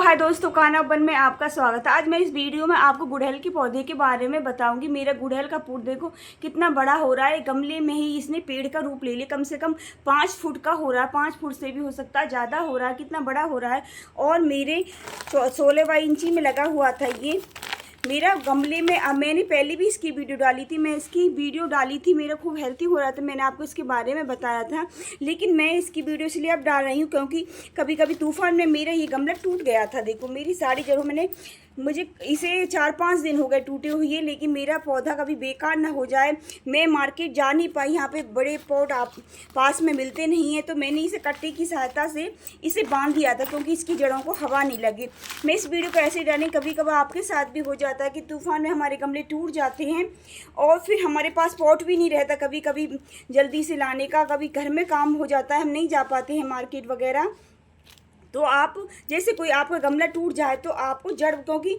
हाय दोस्तों, खाना बन में आपका स्वागत है। आज मैं इस वीडियो में आपको गुड़हल के पौधे के बारे में बताऊंगी। मेरा गुड़हल का फूल देखो कितना बड़ा हो रहा है। गमले में ही इसने पेड़ का रूप ले लिया। कम से कम 5 फुट का हो रहा है, 5 फुट से भी हो सकता है, ज़्यादा हो रहा है। कितना बड़ा हो रहा है। और मेरे 16 इंची में लगा हुआ था ये मेरा गमले में। अब मैंने पहले भी इसकी वीडियो डाली थी, मेरा खूब हेल्थी हो रहा था, मैंने आपको इसके बारे में बताया था। लेकिन मैं इसकी वीडियो इसलिए अब डाल रही हूँ क्योंकि कभी कभी तूफान में मेरा ये गमला टूट गया था। देखो मेरी सारी जड़ों मुझे इसे 4-5 दिन हो गए टूटे हुए, लेकिन मेरा पौधा कभी बेकार ना हो जाए। मैं मार्केट जा नहीं पाई, यहाँ पे बड़े पॉट आप पास में मिलते नहीं हैं, तो मैंने इसे कट्टे की सहायता से इसे बांध दिया था क्योंकि इसकी जड़ों को हवा नहीं लगे। मैं इस वीडियो को ऐसे डालें, कभी कभार आपके साथ भी हो जाता है कि तूफान में हमारे गमले टूट जाते हैं और फिर हमारे पास पॉट भी नहीं रहता कभी कभी जल्दी से लाने का। कभी घर में काम हो जाता है, हम नहीं जा पाते हैं मार्केट वगैरह। तो आप जैसे कोई आपका गमला टूट जाए तो आपको जड़, क्योंकि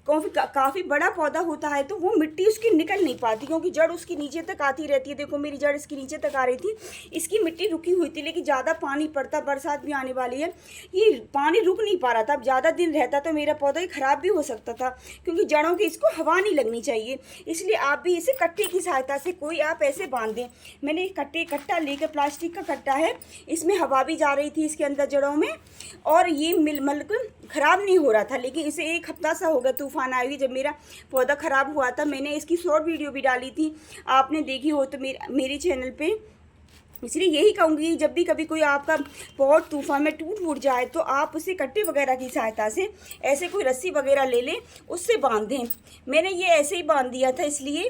काफ़ी बड़ा पौधा होता है तो वो मिट्टी उसकी निकल नहीं पाती क्योंकि जड़ उसकी नीचे तक आती रहती है। देखो मेरी जड़ इसकी नीचे तक आ रही थी, इसकी मिट्टी रुकी हुई थी, लेकिन ज़्यादा पानी पड़ता, बरसात भी आने वाली है, ये पानी रुक नहीं पा रहा था। अब ज़्यादा दिन रहता तो मेरा पौधा ही ख़राब भी हो सकता था क्योंकि जड़ों की इसको हवा नहीं लगनी चाहिए। इसलिए आप भी इसे कट्टे की सहायता से कोई आप ऐसे बांध दें। मैंने एक कट्टा लेकर, प्लास्टिक का कट्टा है, इसमें हवा भी जा रही थी इसके अंदर जड़ों में और ये मतलब ख़राब नहीं हो रहा था। लेकिन इसे 1 हफ्ता सा हो गया तूफान आई हुई, जब मेरा पौधा ख़राब हुआ था। मैंने इसकी शॉर्ट वीडियो भी डाली थी, आपने देखी हो तो मेरे चैनल पे। इसलिए यही कहूँगी, जब भी कभी कोई आपका पॉट तूफान में टूट जाए तो आप उसे कट्टे वगैरह की सहायता से ऐसे कोई रस्सी वगैरह ले लें, उससे बांध दें। मैंने ये ऐसे ही बांध दिया था इसलिए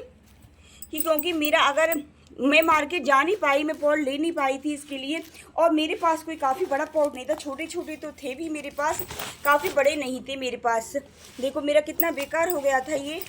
कि क्योंकि मेरा, अगर मैं मार्केट जा नहीं पाई, मैं पॉट ले नहीं पाई थी इसके लिए, और मेरे पास कोई काफ़ी बड़ा पॉट नहीं था, छोटे छोटे तो थे भी मेरे पास, काफ़ी बड़े नहीं थे मेरे पास। देखो मेरा कितना बेकार हो गया था ये,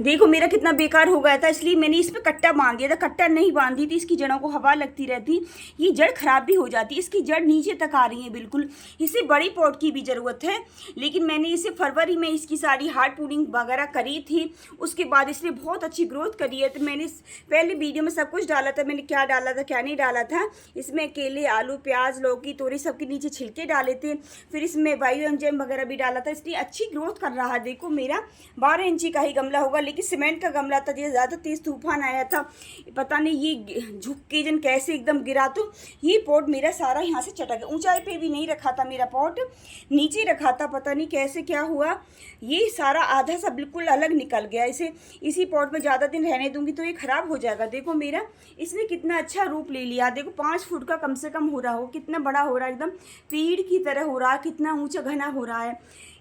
देखो मेरा कितना बेकार हो गया था। इसलिए मैंने इस पर कट्टा बांध दिया था। कट्टा नहीं बांधी थी, इसकी जड़ों को हवा लगती रहती, ये जड़ खराब भी हो जाती। इसकी जड़ नीचे तक आ रही है बिल्कुल। इसे बड़ी पॉट की भी ज़रूरत है, लेकिन मैंने इसे फरवरी में इसकी सारी हार्ड पुडिंग वगैरह करी थी, उसके बाद इसने बहुत अच्छी ग्रोथ करी है। तो मैंने पहले वीडियो में सब कुछ डाला था, मैंने क्या डाला था क्या नहीं डाला था। इसमें केले, आलू, प्याज, लौकी, तोरी सबके नीचे छिलके डाले थे, फिर इसमें बायो एंजाइम वगैरह भी डाला था, इसलिए अच्छी ग्रोथ कर रहा है। देखो मेरा 12 इंची का ही गमला होगा, लेकिन सीमेंट का गमला था, ये ज़्यादा तेज़ तूफान आया था, पता नहीं ये झुक के जन कैसे एकदम गिरा, तो ये पॉट मेरा सारा यहाँ से चटक गया। ऊंचाई पे भी नहीं रखा था मेरा पॉट, नीचे रखा था, पता नहीं कैसे क्या हुआ, ये सारा आधा सा बिल्कुल अलग निकल गया। इसी पॉट में ज़्यादा दिन रहने दूंगी तो ये ख़राब हो जाएगा। देखो मेरा इसने कितना अच्छा रूप ले लिया। देखो 5 फुट का कम से कम हो रहा हो, कितना बड़ा हो रहा है, एकदम पेड़ की तरह हो रहा है, कितना ऊँचा घना हो रहा है।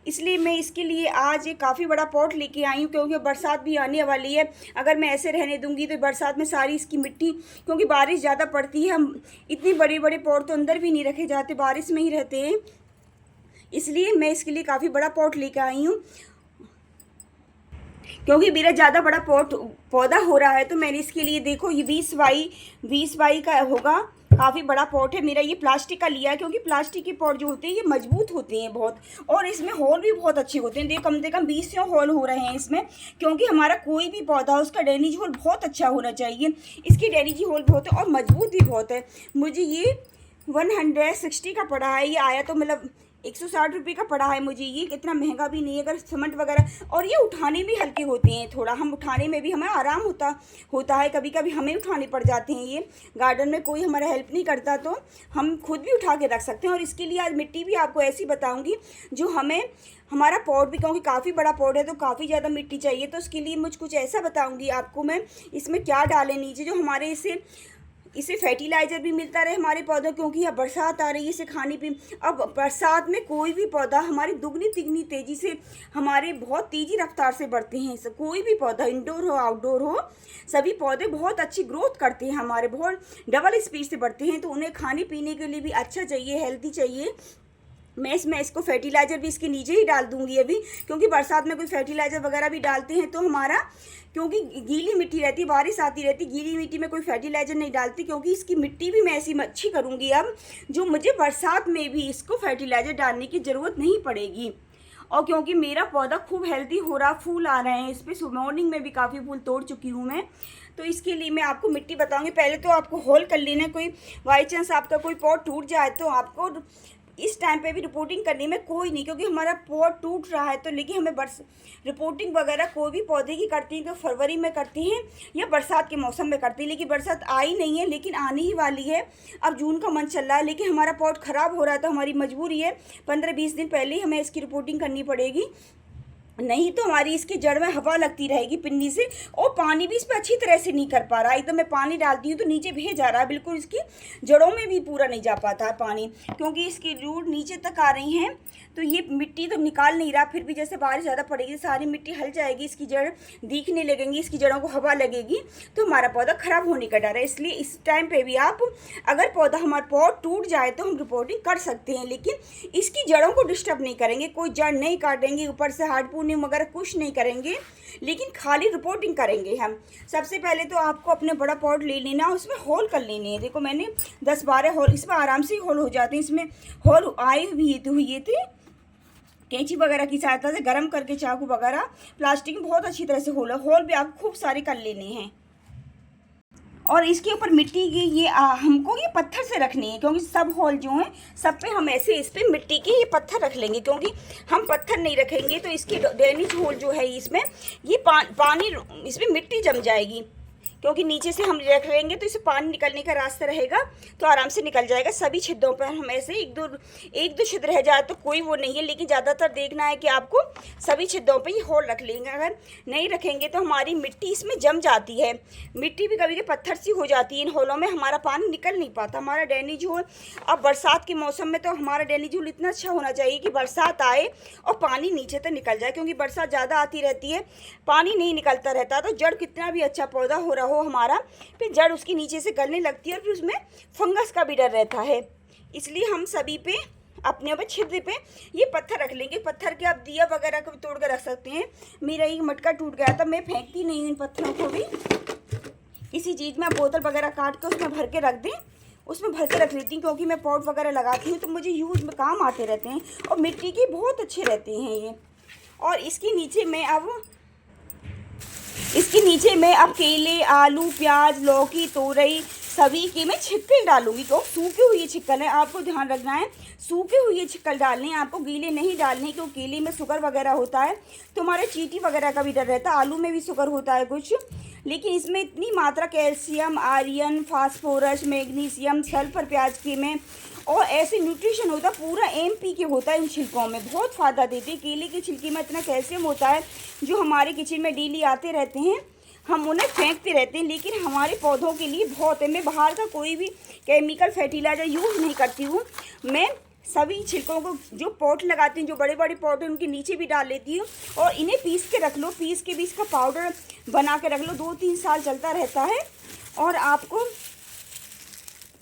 इसलिए मैं इसके लिए आज एक काफ़ी बड़ा पॉट लेके आई हूँ क्योंकि बरसात भी आने वाली है। अगर मैं ऐसे रहने दूंगी तो बरसात में सारी इसकी मिट्टी, क्योंकि बारिश ज़्यादा पड़ती है, हम इतनी बड़े बड़े पॉट तो अंदर भी नहीं रखे जाते, बारिश में ही रहते हैं। इसलिए मैं इसके लिए काफ़ी बड़ा पॉट लेके आई हूँ क्योंकि मेरा ज़्यादा बड़ा पौधा हो रहा है। तो मैंने इसके लिए, देखो ये 20 बाई का होगा, काफ़ी बड़ा पॉट है मेरा। ये प्लास्टिक का लिया है क्योंकि प्लास्टिक के पॉट जो होते हैं ये मजबूत होते हैं बहुत, और इसमें होल भी बहुत अच्छे होते हैं। देखो कम से कम 20 होल हो रहे हैं इसमें, क्योंकि हमारा कोई भी पौधा उसका ड्रेनेज होल बहुत अच्छा होना चाहिए। इसकी ड्रेनेज होल बहुत है और मजबूत भी बहुत है। मुझे ये 160 का पड़ा है, ये आया तो मतलब 160 रुपये का पड़ा है मुझे। ये इतना महंगा भी नहीं है, अगर सीमेंट वगैरह, और ये उठाने भी हल्के होते हैं थोड़ा, हम उठाने में भी हमें आराम होता है। कभी कभी हमें उठाने पड़ जाते हैं, ये गार्डन में कोई हमारा हेल्प नहीं करता तो हम खुद भी उठा के रख सकते हैं। और इसके लिए आज मिट्टी भी आपको ऐसी बताऊंगी जो हमारा पॉट भी, क्योंकि काफ़ी बड़ा पॉट है तो काफ़ी ज़्यादा मिट्टी चाहिए, तो उसके लिए मुझ कुछ ऐसा बताऊँगी आपको मैं, इसमें क्या डालें नीचे जो हमारे इसे फर्टिलाइज़र भी मिलता रहे हमारे पौधों, क्योंकि अब बरसात आ रही है, इसे खाने पी, अब बरसात में कोई भी पौधा हमारी दुगनी तिगनी तेज़ी से, हमारे बहुत तेज़ी रफ्तार से बढ़ते हैं। कोई भी पौधा, इंडोर हो आउटडोर हो, सभी पौधे बहुत अच्छी ग्रोथ करते हैं हमारे, बहुत डबल स्पीड से बढ़ते हैं। तो उन्हें खाने पीने के लिए भी अच्छा चाहिए, हेल्दी चाहिए। मैं इसको फर्टिलाइज़र भी इसके नीचे ही डाल दूंगी अभी, क्योंकि बरसात में कोई फर्टिलाइज़र वगैरह भी डालते हैं तो हमारा, क्योंकि गीली मिट्टी रहती है, बारिश आती रहती, गीली मिट्टी में कोई फर्टिलाइज़र नहीं डालती, क्योंकि इसकी मिट्टी भी मैं ऐसी अच्छी करूँगी अब, जो मुझे बरसात में भी इसको फर्टिलाइज़र डालने की ज़रूरत नहीं पड़ेगी। और क्योंकि मेरा पौधा खूब हेल्दी हो रहा, फूल आ रहे हैं इस पर, मॉर्निंग में भी काफ़ी फूल तोड़ चुकी हूँ मैं, तो इसके लिए मैं आपको मिट्टी बताऊँगी। पहले तो आपको होल कर लेना, कोई बाई चांस आपका कोई पॉट टूट जाए तो आपको इस टाइम पे भी रिपोर्टिंग करने में कोई नहीं, क्योंकि हमारा पॉट टूट रहा है। तो लेकिन हमें रिपोर्टिंग वगैरह कोई भी पौधे की करती हैं तो फरवरी में करती हैं या बरसात के मौसम में करती हैं। लेकिन बरसात आई नहीं है, लेकिन आने ही वाली है। अब जून का मंथ चल रहा है, लेकिन हमारा पॉट ख़राब हो रहा है तो हमारी मजबूरी है 15-20 दिन पहले ही हमें इसकी रिपोर्टिंग करनी पड़ेगी, नहीं तो हमारी इसकी जड़ में हवा लगती रहेगी पिन्नी से। और पानी भी इस पर अच्छी तरह से नहीं कर पा रहा है। एकदम मैं पानी डालती हूँ तो नीचे बह जा रहा है, बिल्कुल इसकी जड़ों में भी पूरा नहीं जा पाता है पानी, क्योंकि इसकी रूट नीचे तक आ रही हैं। तो ये मिट्टी तो निकाल नहीं रहा, फिर भी जैसे बारिश ज़्यादा पड़ेगी सारी मिट्टी हल जाएगी, इसकी जड़ दिखने लगेंगी, इसकी जड़ों को हवा लगेगी तो हमारा पौधा ख़राब होने का डर है। इसलिए इस टाइम पे भी आप अगर पौधा हमारा पॉट टूट जाए तो हम रिपोर्टिंग कर सकते हैं, लेकिन इसकी जड़ों को डिस्टर्ब नहीं करेंगे, कोई जड़ नहीं काटेंगे, ऊपर से हार्डपूनिंग वगैरह कुछ नहीं करेंगे, लेकिन खाली रिपोर्टिंग करेंगे हम। सबसे पहले तो आपको अपने बड़ा पॉट ले लेना, उसमें होल कर लेने हैं। देखो मैंने 10-12 होल, इसमें आराम से होल हो जाते हैं। इसमें होल आए हुए थे कैंची वगैरह की सहायता से, गर्म करके चाकू वगैरह, प्लास्टिक में बहुत अच्छी तरह से होल भी आपको खूब सारे कर लेने हैं। और इसके ऊपर मिट्टी की ये हमको ये पत्थर से रखनी है, क्योंकि सब होल जो हैं सब पे हम ऐसे इस पे मिट्टी के ये पत्थर रख लेंगे, क्योंकि हम पत्थर नहीं रखेंगे तो इसकी ड्रेनेज होल जो है इसमें ये पानी इसमें मिट्टी जम जाएगी, क्योंकि नीचे से हम रख लेंगे तो इसे पानी निकलने का रास्ता रहेगा तो आराम से निकल जाएगा। सभी छिद्रों पर हम ऐसे एक दो छिद्र रह जाए तो कोई वो नहीं है, लेकिन ज़्यादातर देखना है कि आपको सभी छिद्रों पे ये होल रख लेंगे। अगर नहीं रखेंगे तो हमारी मिट्टी इसमें जम जाती है, मिट्टी भी कभी कभी पत्थर सी हो जाती है इन होलों में, हमारा पानी निकल नहीं पाता। हमारा ड्रेनेज होल अब बरसात के मौसम में तो हमारा ड्रेनेज होल इतना अच्छा होना चाहिए कि बरसात आए और पानी नीचे तक निकल जाए, क्योंकि बरसात ज़्यादा आती रहती है, पानी नहीं निकलता रहता, तो जड़ कितना भी अच्छा पौधा हो रहा हो हमारा, फिर जड़ उसकी नीचे से गलने लगती है और फिर उसमें फंगस का भी डर रहता है। इसलिए हम सभी पे अपने ऊपर छिद्र पे ये पत्थर रख लेंगे। पत्थर के आप दिया वगैरह को भी तोड़ कर रख सकते हैं। मेरा एक मटका टूट गया था, मैं फेंकती नहीं हूँ इन पत्थरों को भी, किसी चीज़ में आप बोतल वगैरह काट के उसमें भर के रख दें, उसमें भर के रख लेती हूँ, क्योंकि मैं पॉट वगैरह लगाती हूँ तो मुझे यूज़ में काम आते रहते हैं और मिट्टी के बहुत अच्छे रहते हैं ये। और इसके नीचे मैं अब केले, आलू, प्याज, लौकी, तोरई सभी के मैं छिक्कल डालूंगी। तो सूखे हुए छिक्कल है, आपको ध्यान रखना है, सूखे हुए छिक्कल डालने हैं आपको, गीले नहीं डालने, क्योंकि केले में शुगर वगैरह होता है तो हमारे चींटी वगैरह का भी डर रहता है। आलू में भी शुगर होता है कुछ, लेकिन इसमें इतनी मात्रा calcium, iron, phosphorus, magnesium, sulphur प्याज के में और ऐसे न्यूट्रिशन होता है, पूरा MP के होता है इन छिलकों में, बहुत फ़ायदा देते हैं। केले के छिलके में इतना कैल्शियम होता है जो हमारे किचन में डेली आते रहते हैं, हम उन्हें फेंकते रहते हैं, लेकिन हमारे पौधों के लिए बहुत है। मैं बाहर का कोई भी केमिकल फर्टिलाइज़र यूज़ नहीं करती हूँ, मैं सभी छिलकों को जो पॉट लगाती हूँ, जो बड़े बड़े पॉट हैं उनके नीचे भी डाल लेती हूँ और इन्हें पीस के रख लो, पीस के भी इसका पाउडर बना के रख लो, 2-3 साल चलता रहता है और आपको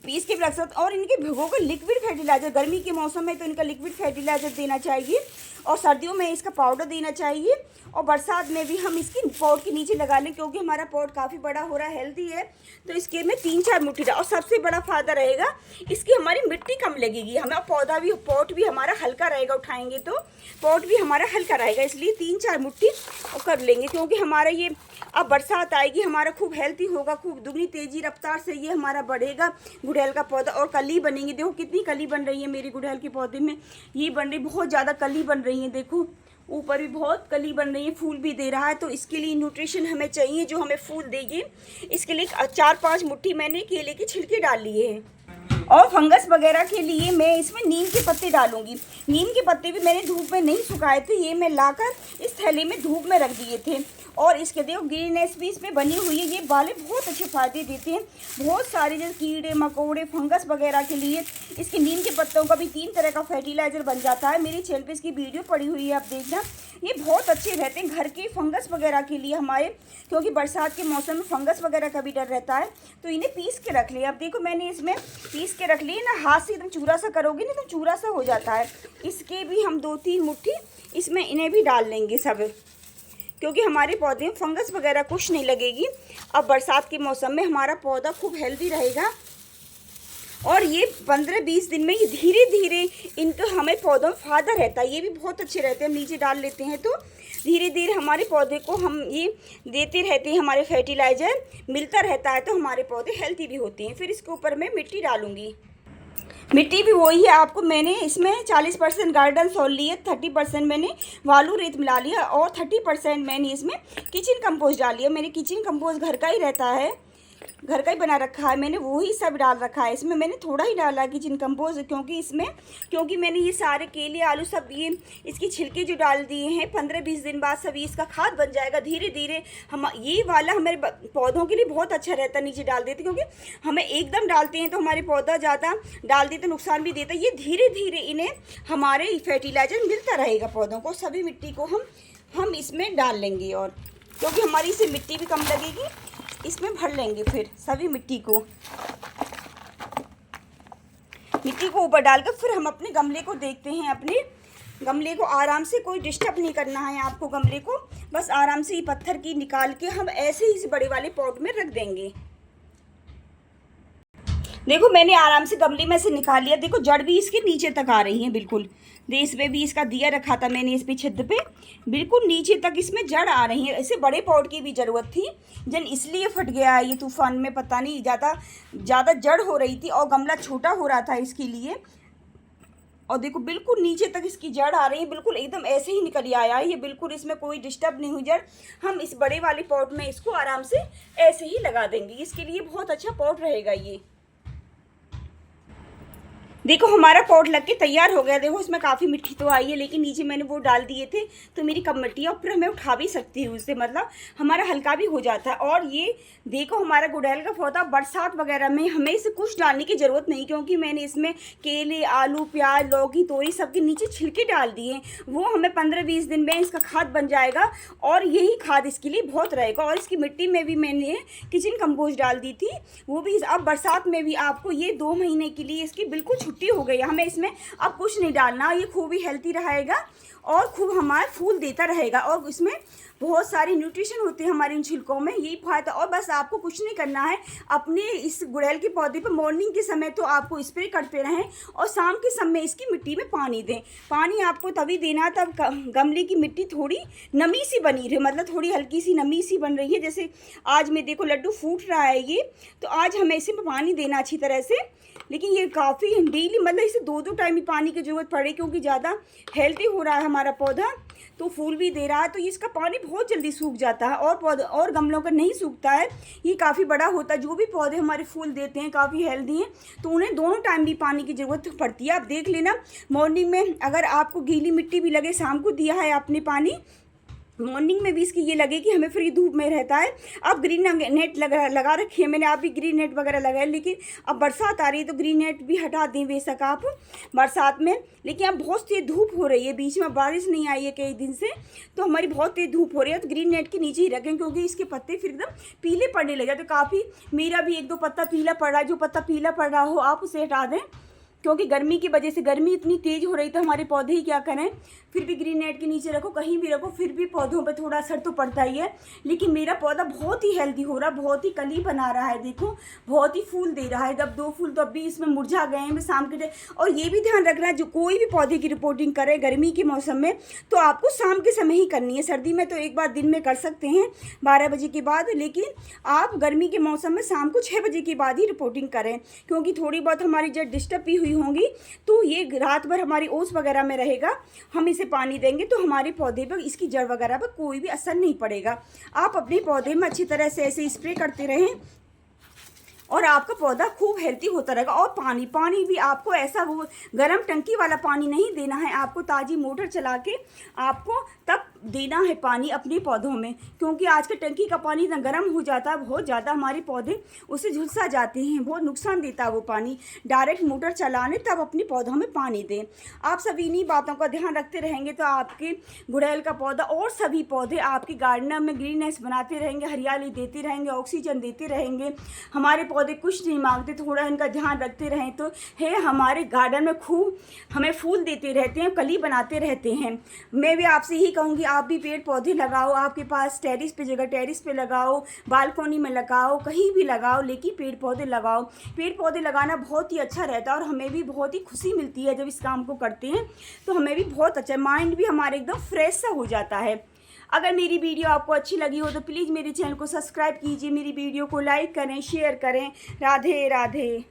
पीस के भी रख सकते। और इनके भिगो कर लिक्विड फर्टिलाइज़र, गर्मी के मौसम में तो इनका लिक्विड फर्टिलाइज़र देना चाहिए और सर्दियों में इसका पाउडर देना चाहिए और बरसात में भी हम इसकी पॉट के नीचे लगा लें, क्योंकि हमारा पॉट काफ़ी बड़ा हो रहा है, हेल्दी है, तो इसके में 3-4 मुट्ठी डाल। और सबसे बड़ा फ़ायदा रहेगा इसकी हमारी मिट्टी कम लगेगी, हमें पौधा भी पॉट भी हमारा हल्का रहेगा, उठाएंगे तो पॉट भी हमारा हल्का रहेगा, इसलिए 3-4 मुट्ठी कर लेंगे, क्योंकि हमारा ये अब बरसात आएगी, हमारा खूब हेल्दी होगा, खूब दुगनी तेज़ी रफ्तार से ये हमारा बढ़ेगा गुड़हल का पौधा और कली बनेंगी। देखो कितनी कली बन रही है मेरे गुड़हल के पौधे में, ये बन रही, बहुत ज़्यादा कली बन रही है, देखो ऊपर भी बहुत कली बन रही है, फूल भी दे रहा है। तो इसके लिए न्यूट्रिशन हमें चाहिए जो हमें फूल देगी। इसके लिए 4-5 मुट्ठी मैंने केले के छिलके डाल लिए हैं। और फंगस वगैरह के लिए मैं इसमें नीम के पत्ते डालूंगी। नीम के पत्ते भी मैंने धूप में नहीं सुखाए थे, ये मैं लाकर इस थैले में धूप में रख दिए थे। और इसके देखो ग्रीननेस भी इसमें बनी हुई है, ये वाले बहुत अच्छे फायदे देते हैं, बहुत सारे जैसे कीड़े मकोड़े फंगस वगैरह के लिए इसके नीम के पत्तों का भी 3 तरह का फर्टिलाइज़र बन जाता है। मेरे चैनल पे इसकी वीडियो पड़ी हुई है, आप देखना, ये बहुत अच्छे रहते हैं घर के फंगस वगैरह के लिए हमारे, क्योंकि बरसात के मौसम में फंगस वगैरह का भी डर रहता है। तो इन्हें पीस के रख लिया। अब देखो मैंने इसमें पीस के रख लिए ना, हाथ से एकदम चूरा सा करोगे ना तो चूरा सा हो जाता है। इसके भी हम 2-3 मुट्ठी इसमें इन्हें भी डाल लेंगे सब, क्योंकि हमारे पौधे में फंगस वगैरह कुछ नहीं लगेगी। अब बरसात के मौसम में हमारा पौधा खूब हेल्दी रहेगा और ये 15-20 दिन में ही धीरे धीरे इनका हमें पौधों में फ़ायदा रहता है। ये भी बहुत अच्छे रहते हैं, हम नीचे डाल लेते हैं तो धीरे धीरे हमारे पौधे को हम ये देते रहते हैं, हमारे फर्टिलाइज़र मिलता रहता है तो हमारे पौधे हेल्दी भी होते हैं। फिर इसके ऊपर मैं मिट्टी डालूँगी। मिट्टी भी वही है। आपको मैंने इसमें 40% गार्डन सॉइल लिए, 30% मैंने बालू रेत मिला लिया और 30% मैंने इसमें किचन कंपोस्ट डाल लिया। मेरे किचन कंपोस्ट घर का ही रहता है, घर का ही बना रखा है मैंने, वही सब डाल रखा है। इसमें मैंने थोड़ा ही डाला किचन कंपोस्ट क्योंकि मैंने ये सारे केले आलू सब ये इसकी छिलके जो डाल दिए हैं, 15-20 दिन बाद सभी इसका खाद बन जाएगा धीरे धीरे। हम ये वाला हमारे पौधों के लिए बहुत अच्छा रहता है नीचे डाल देते, क्योंकि हमें एकदम डालते हैं तो हमारे पौधा ज़्यादा डाल देते नुकसान भी देता है। ये धीरे धीरे इन्हें हमारे फर्टिलाइजर मिलता रहेगा पौधों को। सभी मिट्टी को हम इसमें डाल लेंगे, और क्योंकि हमारी इससे मिट्टी भी कम लगेगी, इसमें भर लेंगे फिर सभी मिट्टी को ऊपर डालकर फिर हम अपने गमले को देखते हैं। अपने गमले को आराम से, कोई डिस्टर्ब नहीं करना है आपको गमले को, बस आराम से ये पत्थर की निकाल के हम ऐसे ही इस बड़े वाले पॉट में रख देंगे। देखो मैंने आराम से गमले में से निकाल लिया। देखो जड़ भी इसके नीचे तक आ रही है बिल्कुल। इस पे भी इसका दिया रखा था मैंने इस पे छत पे, बिल्कुल नीचे तक इसमें जड़ आ रही है। ऐसे बड़े पॉट की भी ज़रूरत थी, जन इसलिए फट गया ये तूफान में, पता नहीं ज़्यादा जड़ हो रही थी और गमला छोटा हो रहा था इसके लिए। और देखो बिल्कुल नीचे तक इसकी जड़ आ रही है, बिल्कुल एकदम ऐसे ही निकल आया है ये, बिल्कुल इसमें कोई डिस्टर्ब नहीं हुई जड़। हम इस बड़े वाले पॉट में इसको आराम से ऐसे ही लगा देंगे, इसके लिए बहुत अच्छा पॉट रहेगा ये। देखो हमारा पॉट लग के तैयार हो गया। देखो इसमें काफ़ी मिट्टी तो आई है, लेकिन नीचे मैंने वो डाल दिए थे तो मेरी कम मिट्टी है, और फिर मैं उठा भी सकती हूँ उससे, मतलब हमारा हल्का भी हो जाता है। और ये देखो हमारा गुड़हल का पौधा बरसात वगैरह में हमें इसे कुछ डालने की ज़रूरत नहीं, क्योंकि मैंने इसमें केले आलू प्याज लौकी तोरी सबके नीचे छिलके डाल दिए, वो हमें 15-20 दिन में इसका खाद बन जाएगा, और यही खाद इसके लिए बहुत रहेगा। और इसकी मिट्टी में भी मैंने किचन कंपोस्ट डाल दी थी, वो भी अब बरसात में भी आपको ये 2 महीने के लिए इसकी बिल्कुल छुट्टी हो गई। हमें इसमें अब कुछ नहीं डालना, ये खूब ही हेल्थी रहेगा और खूब हमारे फूल देता रहेगा, और इसमें बहुत सारी न्यूट्रिशन होते हैं हमारे इन छिलकों में, यही फायदा। और बस आपको कुछ नहीं करना है, अपने इस गुड़हल के पौधे पर मॉर्निंग के समय तो आपको स्प्रे करते रहें, और शाम के समय इसकी मिट्टी में पानी दें। पानी आपको तभी देना तब गमले की मिट्टी थोड़ी नमी सी बनी रहे, मतलब थोड़ी हल्की सी नमी सी बन रही है। जैसे आज में देखो लड्डू फूट रहा है ये, तो आज हमें इसे पानी देना अच्छी तरह से, लेकिन ये काफ़ी डेली, मतलब इसे 2-2 टाइम ही पानी की ज़रूरत पड़े, क्योंकि ज़्यादा हेल्दी हो रहा है हमारा पौधा, तो फूल भी दे रहा है, तो इसका पानी बहुत जल्दी सूख जाता है, और पौधा और गमलों का नहीं सूखता है, ये काफ़ी बड़ा होता है। जो भी पौधे हमारे फूल देते हैं काफ़ी हेल्दी हैं, तो उन्हें दोनों टाइम भी पानी की ज़रूरत पड़ती है। आप देख लेना मॉर्निंग में अगर आपको गीली मिट्टी भी लगे, शाम को दिया है आपने पानी, मॉर्निंग में भी इसकी ये लगे कि हमें फ्री धूप में रहता है। अब ग्रीन नेट लगा रखी है मैंने, आप भी ग्रीन नेट वगैरह लगाए, लेकिन अब बरसात आ रही है तो ग्रीन नेट भी हटा दें बेशक आप बरसात में। लेकिन अब बहुत तेज़ धूप हो रही है, बीच में बारिश नहीं आई है कई दिन से, तो हमारी बहुत तेज़ धूप हो रही है, तो ग्रीन नेट के नीचे ही रखें, क्योंकि इसके पत्ते फिर एकदम पीले पड़ने लगे। तो काफ़ी मेरा भी 1-2 पत्ता पीला पड़ रहा है, जो पत्ता पीला पड़ रहा हो आप उसे हटा दें, क्योंकि गर्मी की वजह से, गर्मी इतनी तेज़ हो रही तो हमारे पौधे ही क्या करें। फिर भी ग्रीन नेट के नीचे रखो, कहीं भी रखो, फिर भी पौधों पे थोड़ा असर तो पड़ता ही है। लेकिन मेरा पौधा बहुत ही हेल्दी हो रहा है, बहुत ही कली बना रहा है, देखो बहुत ही फूल दे रहा है। जब 2 फूल तो अभी इसमें मुरझा गए हैं शाम के टाइम। और ये भी ध्यान रखना है, जो कोई भी पौधे की रिपोर्टिंग करे गर्मी के मौसम में, तो आपको शाम के समय ही करनी है। सर्दी में तो एक बार दिन में कर सकते हैं 12 बजे के बाद, लेकिन आप गर्मी के मौसम में शाम को 6 बजे के बाद ही रिपोर्टिंग करें, क्योंकि थोड़ी बहुत हमारी जड़ डिस्टर्ब भी हुई होंगी, तो ये रात भर हमारी ओस वगैरह में रहेगा। हम इसे पानी देंगे तो हमारे पौधे पर, इसकी जड़ वगैरह पर कोई भी असर नहीं पड़ेगा। आप अपने पौधे में अच्छी तरह से ऐसे स्प्रे करते रहें, और आपका पौधा खूब हेल्दी होता रहेगा। और पानी भी आपको ऐसा वो गर्म टंकी वाला पानी नहीं देना है, आपको ताज़ी मोटर चला के आपको तब देना है पानी अपने पौधों में, क्योंकि आज के टंकी का पानी इतना गर्म हो जाता है बहुत ज़्यादा, हमारे पौधे उससे झुलसा जाते हैं, बहुत नुकसान देता है वो पानी। डायरेक्ट मोटर चलाने तब अपने पौधों में पानी दें। आप सभी इन्हीं बातों का ध्यान रखते रहेंगे तो आपके गुड़हल का पौधा और सभी पौधे आपके गार्डन में ग्रीननेस बनाते रहेंगे, हरियाली देते रहेंगे, ऑक्सीजन देते रहेंगे। हमारे पौधे कुछ नहीं मांगते, थोड़ा इनका ध्यान रखते रहें तो है हमारे गार्डन में खूब हमें फूल देते रहते हैं, कली बनाते रहते हैं। मैं भी आपसे यही कहूँगी, आप भी पेड़ पौधे लगाओ, आपके पास टेरिस पे जगह टेरिस पे लगाओ, बालकोनी में लगाओ, कहीं भी लगाओ, लेकिन पेड़ पौधे लगाओ। पेड़ पौधे लगाना बहुत ही अच्छा रहता है, और हमें भी बहुत ही खुशी मिलती है जब इस काम को करते हैं, तो हमें भी बहुत अच्छा, माइंड भी हमारे एकदम फ्रेश सा हो जाता है। अगर मेरी वीडियो आपको अच्छी लगी हो तो प्लीज़ मेरे चैनल को सब्सक्राइब कीजिए, मेरी वीडियो को लाइक करें, शेयर करें। राधे राधे।